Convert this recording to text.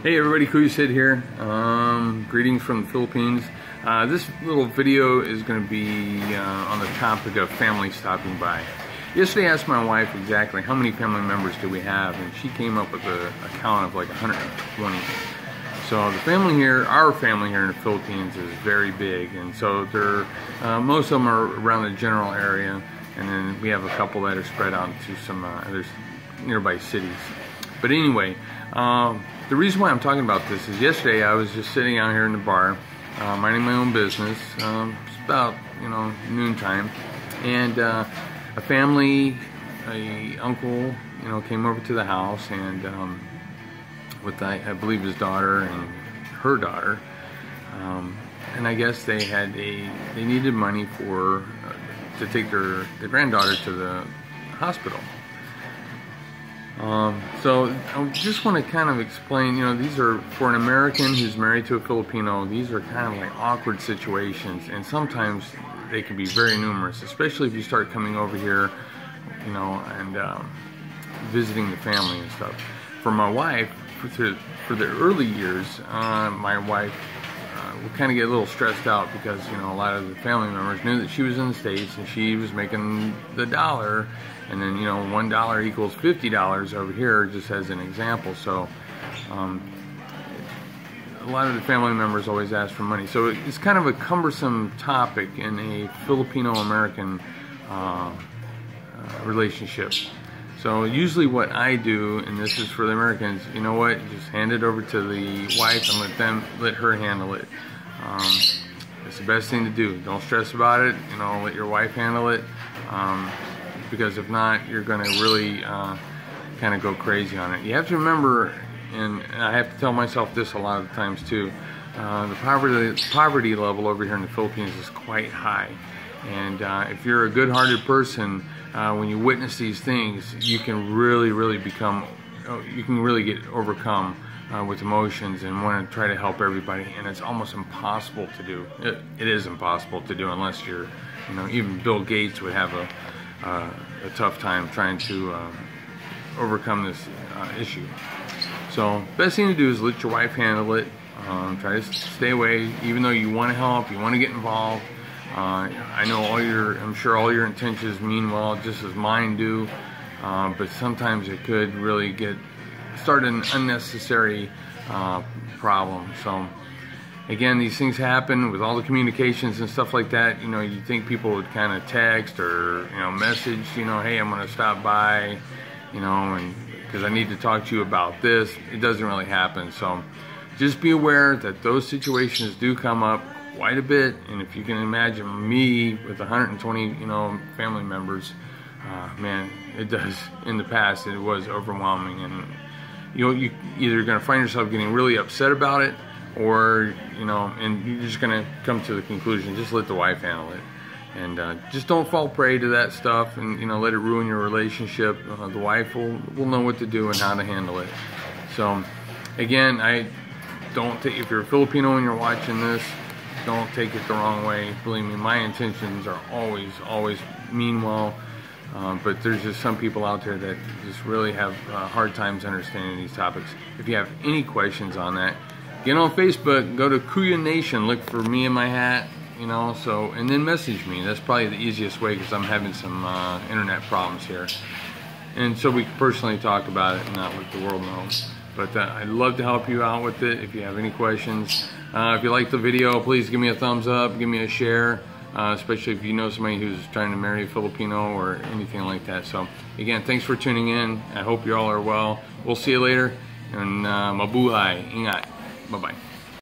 Hey everybody, Kuya here. Greetings from the Philippines. This little video is going to be on the topic of family stopping by. Yesterday I asked my wife exactly how many family members do we have, and she came up with a count of like 120. So the family here, our family here in the Philippines is very big, and so they're, most of them are around the general area, and then we have a couple that are spread out to some other nearby cities. But anyway, the reason why I'm talking about this is yesterday I was just sitting out here in the bar, minding my own business. It's about noontime, and a family, a uncle, came over to the house, and with I believe his daughter and her daughter, and I guess they needed money for to take their granddaughter to the hospital. So I just want to kind of explain, these are, for an American who's married to a Filipino, these are kind of like awkward situations, and sometimes they can be very numerous, especially if you start coming over here, and visiting the family and stuff. For my wife, for the early years, my wife would kind of get a little stressed out because, a lot of the family members knew that she was in the States and she was making the dollar, and then, $1 equals $50 over here, just as an example. So, a lot of the family members always ask for money. So it's kind of a cumbersome topic in a Filipino-American relationship. So usually what I do, and this is for the Americans, you know what, just hand it over to the wife and let her handle it. It's the best thing to do. Don't stress about it, let your wife handle it, because if not, you're going to really kind of go crazy on it. You have to remember, and I have to tell myself this a lot of times too, the poverty level over here in the Philippines is quite high. And if you're a good-hearted person, when you witness these things, you can really become, you can really get overcome with emotions and want to try to help everybody. And it's almost impossible to do. It is impossible to do unless you're, even Bill Gates would have a tough time trying to overcome this issue. So best thing to do is let your wife handle it. Try to stay away, even though you want to help, you want to get involved. I know I'm sure all your intentions mean well, just as mine do, but sometimes it could really start an unnecessary problem. So again, these things happen with all the communications and stuff like that. You think people would kind of text or message, hey, I'm going to stop by, and because I need to talk to you about this. It doesn't really happen. So just be aware that those situations do come up quite a bit, and if you can imagine me with 120 family members, man, it does. In the past it was overwhelming, and you either going to find yourself getting really upset about it, or and you're just going to come to the conclusion, just let the wife handle it, and just don't fall prey to that stuff, and let it ruin your relationship. The wife will know what to do and how to handle it. So again, if you're a Filipino and you're watching this, don't take it the wrong way. Believe me, my intentions are always mean well, but there's just some people out there that just really have hard times understanding these topics. If you have any questions on that, get on Facebook, go to Kuya Nation, look for me and my hat, and then message me. That's probably the easiest way, because I'm having some internet problems here, and so we can personally talk about it and not let the world know. But I'd love to help you out with it if you have any questions. If you like the video, please give me a thumbs up, give me a share, especially if you know somebody who's trying to marry a Filipino or anything like that. So again, thanks for tuning in. I hope you all are well. We'll see you later, and mabuhay, ingat, bye-bye.